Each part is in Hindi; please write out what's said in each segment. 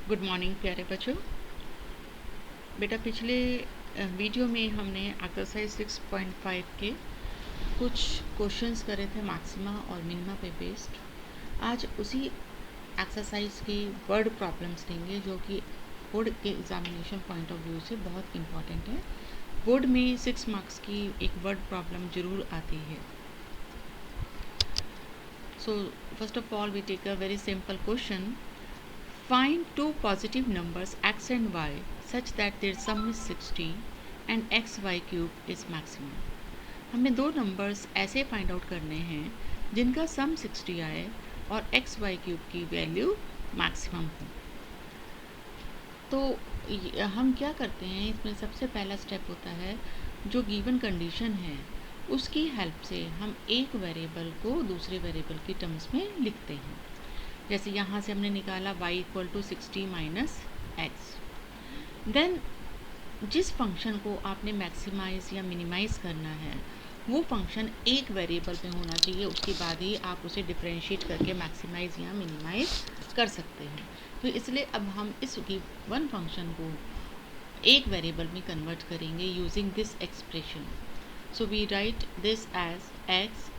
गुड मॉर्निंग प्यारे बच्चों। बेटा पिछले वीडियो में हमने एक्सरसाइज 6.5 के कुछ क्वेश्चंस करे थे मैक्सिमा और मिनिमा पे बेस्ड। आज उसी एक्सरसाइज की वर्ड प्रॉब्लम्स लेंगे जो कि बोर्ड के एग्जामिनेशन पॉइंट ऑफ व्यू से बहुत इम्पॉर्टेंट है। बोर्ड में 6 मार्क्स की एक वर्ड प्रॉब्लम जरूर आती है। So first of all we take a very simple question. Find two positive numbers x and y such that their sum is 60 and xy cube is maximum. हमें दो नंबर्स ऐसे फाइंड आउट करने हैं जिनका सम 60 आए और एक्स वाई क्यूब की वैल्यू मैक्सिमम हो। तो हम क्या करते हैं, इसमें सबसे पहला स्टेप होता है जो गिवन कंडीशन है उसकी हेल्प से हम एक वेरिएबल को दूसरे वेरिएबल की टर्म्स में लिखते हैं। जैसे यहाँ से हमने निकाला y equal to 60 minus X. Then जिस फंक्शन को आपने मैक्सिमाइज या मिनिमाइज करना है वो फंक्शन एक वेरिएबल पे होना चाहिए, उसके बाद ही आप उसे डिफरेंशिएट करके मैक्सिमाइज या मिनिमाइज कर सकते हैं। तो इसलिए अब हम इस गिवन फंक्शन को एक वेरिएबल में कन्वर्ट करेंगे using this expression. So we write this as x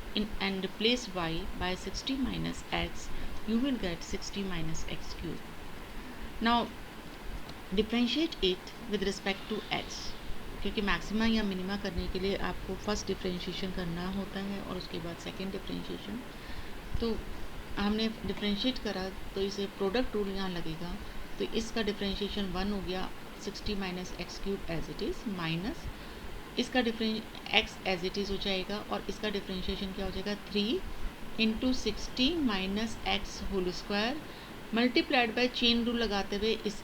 and replace y by 60 minus x, you will get 60 minus x cube. Now differentiate it with respect to x, क्योंकि मैक्सिमा या मिनिमा करने के लिए आपको फर्स्ट डिफरेंशिएशन करना होता है और उसके बाद सेकेंड डिफरेंशिएशन. तो हमने डिफरेंशिएट करा तो इसे प्रोडक्ट रूल यहाँ लगेगा, तो इसका डिफरेंशिएशन 1 हो गया 60 minus X cube as it is, minus इसका एक्स एज इट इज़ हो जाएगा और इसका डिफरेंशिएशन क्या हो जाएगा 3 into 60 minus X whole square multiplied by chain rule लगाते हुए इस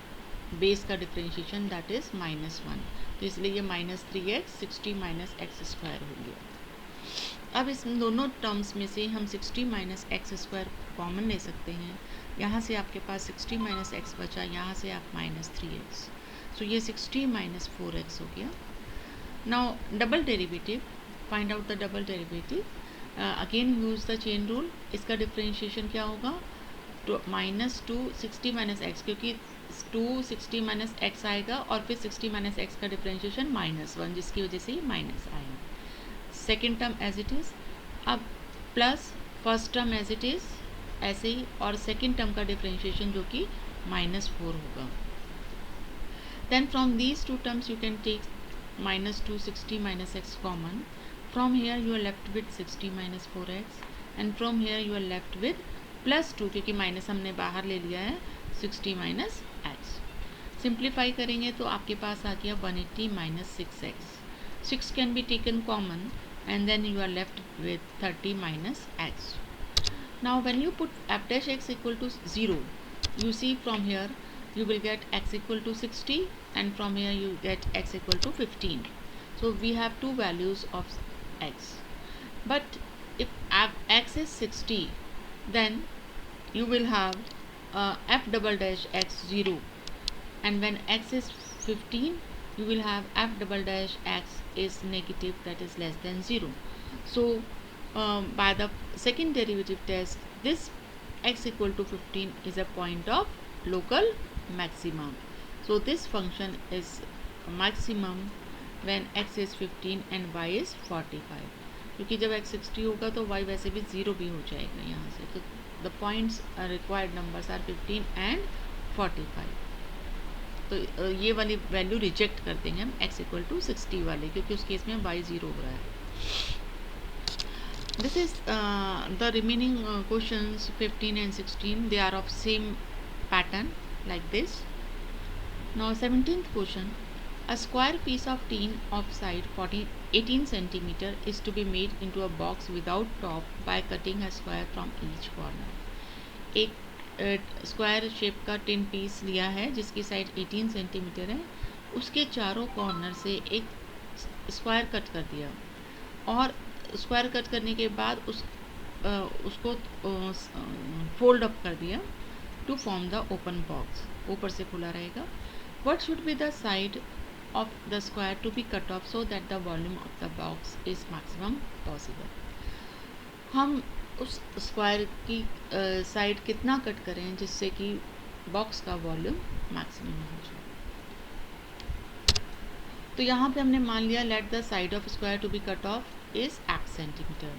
बेस का डिफरेंशिएशन दैट इज़ -1. तो इसलिए ये -3x 60 माइनस एक्स स्क्वायर हो गया. अब इस दोनों टर्म्स में से हम 60 माइनस एक्स स्क्वायर कॉमन ले सकते हैं. यहाँ से आपके पास 60 माइनस एक्स बचा, यहाँ से आप -3x, सो ये 60 माइनस 4x हो गया. Now double derivative, find out the double derivative. Again use the chain rule. इसका डिफरेंशिएशन क्या होगा, -2 60 माइनस एक्स, क्योंकि 2 60 माइनस एक्स आएगा और फिर 60 माइनस एक्स का डिफरेंशिएशन -1, जिसकी वजह से ये माइनस आएगा. Second term as it is, अब plus first term as it is ऐसे ही, और सेकेंड टर्म का डिफरेंशिएशन जो कि -4 होगा. Then from these two terms you can take -2 60 minus x common. From here you are left with 60 minus 4x and from here you are left with +2, क्योंकि माइनस हमने बाहर ले लिया है 60 minus x. सिंप्लीफाई करेंगे तो आपके पास आ गया 180 minus 6x. 6 can be taken common and then you are left with 30 minus x. Now when you put f dash x equal to 0, you see from here you will get x equal to 60 and from here you get x equal to 15. So we have two values of x. But if x is 60, then you will have f double dash x 0, and when x is 15 you will have f double dash x is negative, that is less than 0. So by the second derivative test, this x equal to 15 is a point of local maximum. So this function is maximum when x is 15 and y is 45. क्योंकि जब x 60 होगा तो y वैसे भी 0 भी हो जाएगा यहाँ से. तो the points required numbers are 15 and 45. तो ये वाली वैल्यू रिजेक्ट कर देंगे हम x इक्वल टू 60 वाले, क्योंकि उस केस में y 0 हो रहा है. This is the remaining questions 15 and 16. They are of same pattern like this. Now 17th question. A square piece of tin of side 18 cm is to be made into a box without top by cutting a square from each corner. एक स्क्वायर शेप का टिन पीस लिया है जिसकी साइड 18 सेंटीमीटर है, उसके चारों कॉर्नर से एक स्क्वायर कट कर दिया और स्क्वायर कट करने के बाद उसको फोल्ड अप कर दिया to form the open box. ऊपर से खुला रहेगा. What should be the side of the square to be cut off so that the volume of the box is maximum possible? हम उस स्क्वायर की साइड कितना कट करें जिससे कि बॉक्स का वॉल्यूम मैक्सिमम हो जाए। तो यहाँ पे हमने मान लिया let the side of square to be cut off is x centimetre.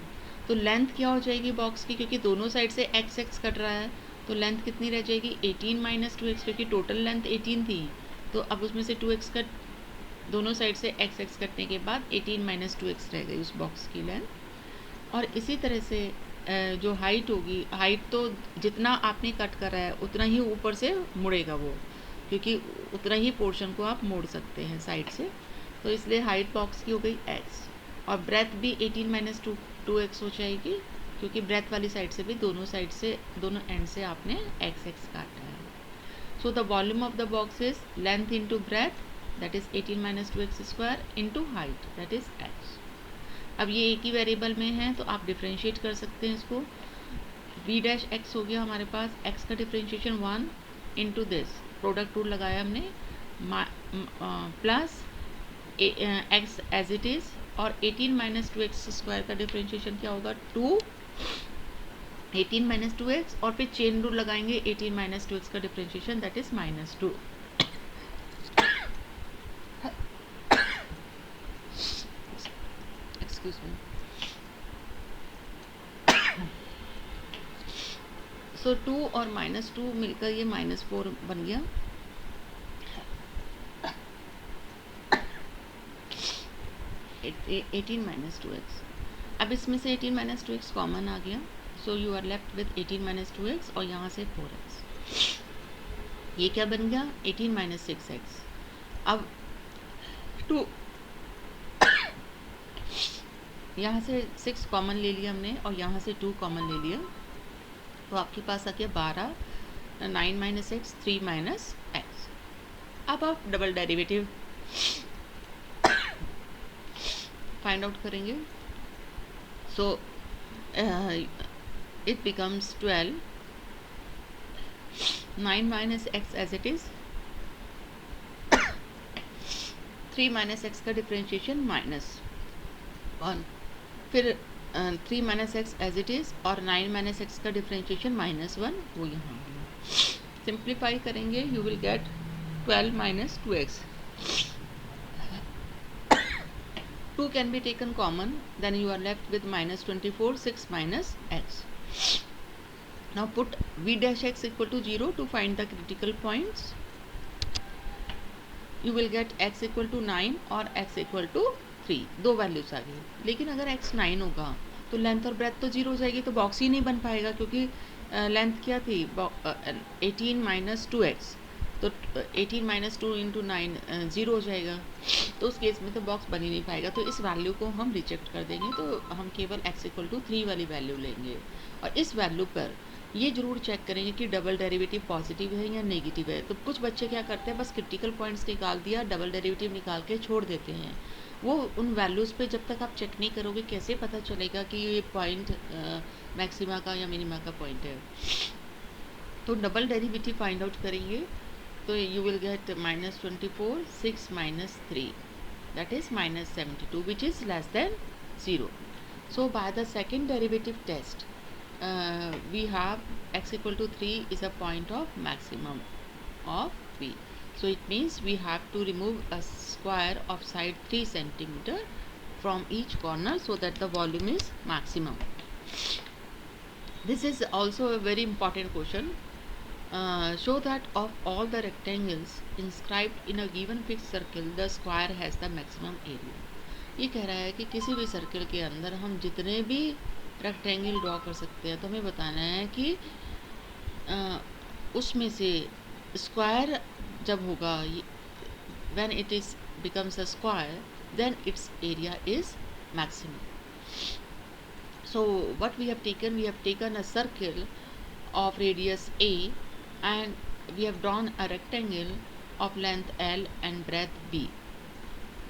तो लेंथ क्या हो जाएगी बॉक्स की, क्योंकि दोनों साइड से x कट रहा है, तो लेंथ कितनी रह जाएगी 18 माइनस 2x, क्योंकि टोटल लेंथ 18 थी, तो अब उसमें से 2x कट, दोनों साइड से x कटने के बाद 18 माइनस 2x रह गई उस बॉक्स की लेंथ। और इसी तरह से जो हाइट होगी, हाइट तो जितना आपने कट करा है उतना ही ऊपर से मुड़ेगा वो, क्योंकि उतना ही पोर्शन को आप मोड़ सकते हैं साइड से, तो इसलिए हाइट बॉक्स की हो गई x। और ब्रेथ भी 18 माइनस 2x हो जाएगी, क्योंकि ब्रेथ वाली साइड से भी दोनों साइड से, दोनों एंड से आपने x काटा है। So the volume of the box is length into breath, that is 18 minus 2x square into height, that is x। अब ये एक ही वेरिएबल में है तो आप डिफ्रेंशिएट कर सकते हैं इसको। v डैश x हो गया हमारे पास, x का differentiation 1 into this, product rule लगाया हमने, plus x as it is, और 18 माइनस 2x स्क्वायर का डिफ्रेंशिएशन क्या होगा 2, 18 माइनस 2x, और फिर चेन रूल लगाएंगे 18 माइनस 2x का differentiation that is -2। Excuse me. So 2 और -2 मिलकर ये -4 बन गया। 18 माइनस 2x, अब इसमें से 18 माइनस 2x कॉमन आ गया, so you are left with 18 minus 2x और यहाँ से 4x। ये क्या बन गया 18 माइनस 6x। अब 2 यहाँ से 6 कॉमन ले लिया हमने और यहाँ से 2 कॉमन ले लिया, तो आपके पास आ गया 12, 9 माइनस एक्स, 3 माइनस एक्स। अब आप डबल डेरिवेटिव फाइंड आउट करेंगे, सो it becomes 12, 9 minus x as it is, 3 minus x का डिफ्रेंशिएशन -1, फिर 3 minus x as it is और 9 minus x का डिफ्रेंशिएशन -1, वो यहाँ सिंप्लीफाई करेंगे, you will gate 12 minus 2x. 2 can be taken common, then you are left with -24, 6 minus x. Now put v dash x equal to 0 to find the critical points. You will get x equal to 9 और x equal to 3, दो वैल्यूज आ गई। लेकिन अगर x 9 होगा तो लेंथ और ब्रेथ तो 0 हो जाएगी, तो बॉक्स ही नहीं बन पाएगा, क्योंकि लेंथ क्या थी 18 माइनस 2x, तो 18 माइनस 2 इंटू 9 0 हो जाएगा, तो उस केस में तो बॉक्स बन ही नहीं पाएगा, तो इस वैल्यू को हम रिजेक्ट कर देंगे, तो हम केवल x इक्वल टू 3 वाली वैल्यू लेंगे। और इस वैल्यू पर ये ज़रूर चेक करेंगे कि डबल डेरिवेटिव पॉजिटिव है या नेगेटिव है। तो कुछ बच्चे क्या करते हैं, बस क्रिटिकल पॉइंट्स निकाल दिया, डबल डेरिवेटिव निकाल के छोड़ देते हैं। वो उन वैल्यूज़ पे जब तक आप चेक नहीं करोगे कैसे पता चलेगा कि ये पॉइंट मैक्सिमा का या मिनिमा का पॉइंट है। तो डबल डेरिवेटिव फाइंड आउट करेंगे, तो you will gate -24, 6 minus 3, that is -72, which is less than 0. So by the second derivative test, we have x equal to 3 is a point of maximum of v. So it means we have to remove a square of side 3 centimeter from each corner so that the volume is maximum. This is also a very important question. Show that of all the rectangles inscribed in a given fixed circle, the square has the maximum area. ये कह रहा है कि किसी भी सर्कल के अंदर हम जितने भी रेक्टेंगल ड्रॉ कर सकते हैं, तो हमें बताना है कि उसमें से स्क्वायर जब होगा, when it is becomes a square, then its area is maximum. So what we have taken a circle of radius a, and we have drawn a rectangle of length L and breadth B.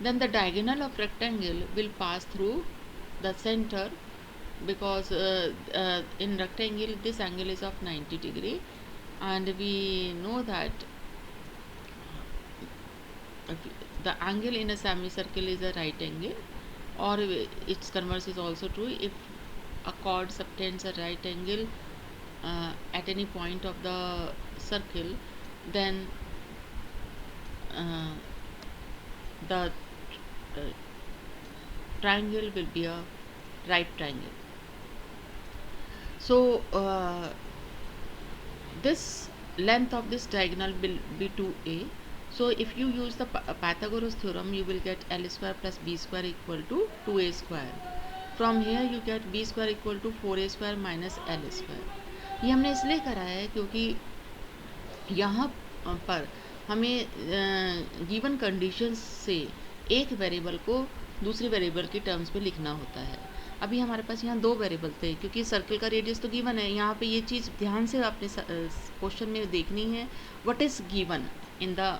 Then the diagonal of rectangle will pass through the center, because in rectangle this angle is of 90 degree, and we know that the angle in a semicircle is a right angle, or its converse is also true. If a chord subtends a right angle at any point of the circle, then uh, the uh, triangle will be a right triangle. So this length of this diagonal will be 2a. So if you use the Pythagoras theorem, you will get L square plus B square equal to 2a square. From here you get B square equal to 4a square minus L square. ये हमने इसलिए करा है क्योंकि यहाँ पर हमें गिवन कंडीशंस से एक वेरिएबल को दूसरे वेरिएबल के टर्म्स में लिखना होता है। अभी हमारे पास यहाँ दो वेरिएबल थे क्योंकि सर्कल का रेडियस तो गिवन है। यहाँ पे ये चीज़ ध्यान से आपने क्वेश्चन में देखनी है, what is given in the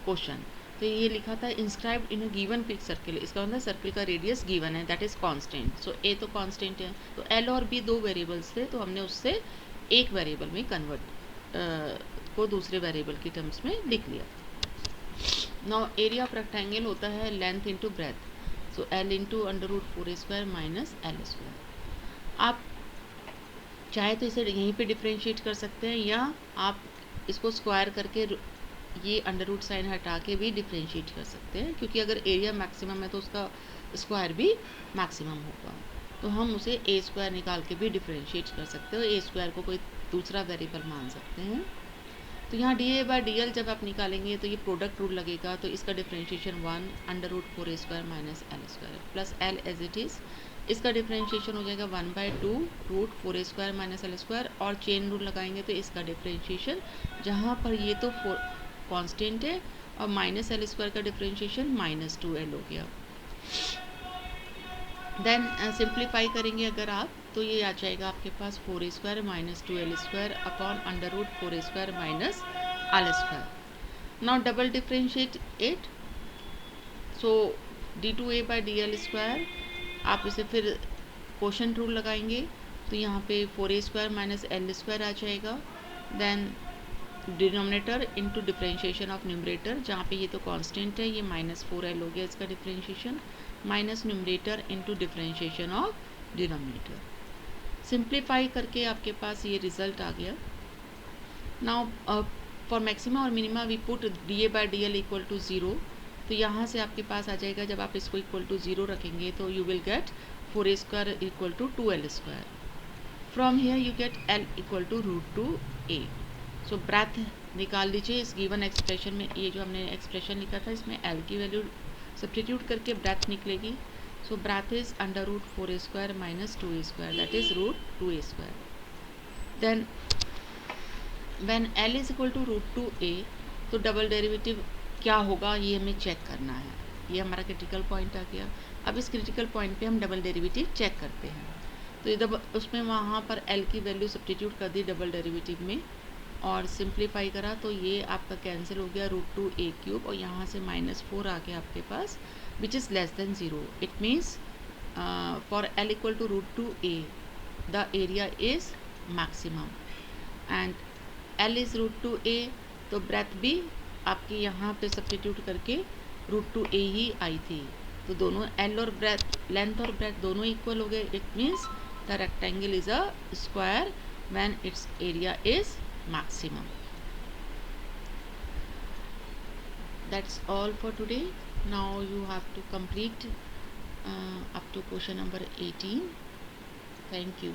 question. तो ये लिखा था inscribed in a given pick circle, इसका मतलब सर्कल का रेडियस गिवन है, that is constant. So a तो कांस्टेंट है, तो एल और बी दो वेरिएबल्स थे, तो हमने उससे एक वेरिएबल में कन्वर्ट को दूसरे वेरिएबल की टर्म्स में लिख लिया। नाउ एरिया ऑफ रेक्टेंगल होता है length into breadth, so L into under root 4a square minus L square. आप चाहे तो इसे यहीं पे डिफ्रेंशिएट कर सकते हैं, या आप इसको स्क्वायर करके ये अंडर रूट साइन हटा के भी डिफ्रेंशिएट कर सकते हैं, क्योंकि अगर एरिया मैक्सिमम है तो उसका स्क्वायर भी मैक्सिमम होगा। तो हम उसे ए स्क्वायर निकाल के भी डिफ्रेंशिएट कर सकते हो, ए स्क्वायर को कोई दूसरा वेरिएबल मान सकते हैं। तो यहाँ D A by D L जब आप निकालेंगे तो ये प्रोडक्ट रूल लगेगा, तो इसका differentiation 1 under root 4a square minus L square plus L as it is. इसका डिफ्रेंशिएशन हो जाएगा 1/2 root 4a square minus L square, और चेन रूल लगाएंगे तो इसका डिफ्रेंशिएशन, जहाँ पर ये तो कांस्टेंट है और माइनस एल स्क्वायर का डिफ्रेंशिएशन -2l हो गया। देन सिंप्लीफाई करेंगे अगर आप, तो ये आ जाएगा आपके पास 4a square minus 2l square upon under root 4a square minus L square. Now double differentiate it, so d2a by D L square, आप इसे फिर क्वोशंट रूल लगाएंगे तो यहाँ पे 4a square minus L square आ जाएगा। Then denominator into differentiation of numerator, जहाँ पे ये तो कांस्टेंट है, ये -4l हो गया इसका differentiation, minus numerator into differentiation of denominator. Simplify करके आपके पास ये रिजल्ट आ गया। नाउ फॉर मैक्सिमा और minima we put D A by D L equal to 0, तो यहाँ से आपके पास आ जाएगा, जब आप इसको इक्वल टू 0 रखेंगे तो you will get 4a square equal to 2l square. From here you get l equal to root 2a। So breadth निकाल लीजिए इस गिवन एक्सप्रेशन में, ये जो हमने एक्सप्रेशन लिखा था इसमें l की वैल्यू सब्स्टिट्यूट करके ब्रेथ निकलेगी। So breadth is under root 4a square minus 2a square, that is root 2a square. Then when l is equal to root 2a, तो डबल डेरिवेटिव क्या होगा ये हमें चेक करना है। ये हमारा क्रिटिकल पॉइंट आ गया। अब इस क्रिटिकल पॉइंट पे हम डबल डेरिवेटिव चेक करते हैं। तो ये उसमें वहाँ पर l की वैल्यू सब्स्टिट्यूट कर दी डबल डेरिवेटिव में और सिंप्लीफाई करा, तो ये आपका कैंसिल हो गया रूट 2a क्यूब, और यहाँ से -4 आ गया आपके पास which is less than 0। It means for l equal to root 2a the area is maximum and l is root 2a, तो ब्रेथ भी आपकी यहाँ पे सब्स्टिट्यूट करके रूट 2a ही आई थी। तो दोनों l और ब्रेथ, लेंथ और ब्रेथ दोनों इक्वल हो गए। It means the rectangle is a square when it's area is maximum. That's all for today. Now you have to complete up to question number 18. Thank you.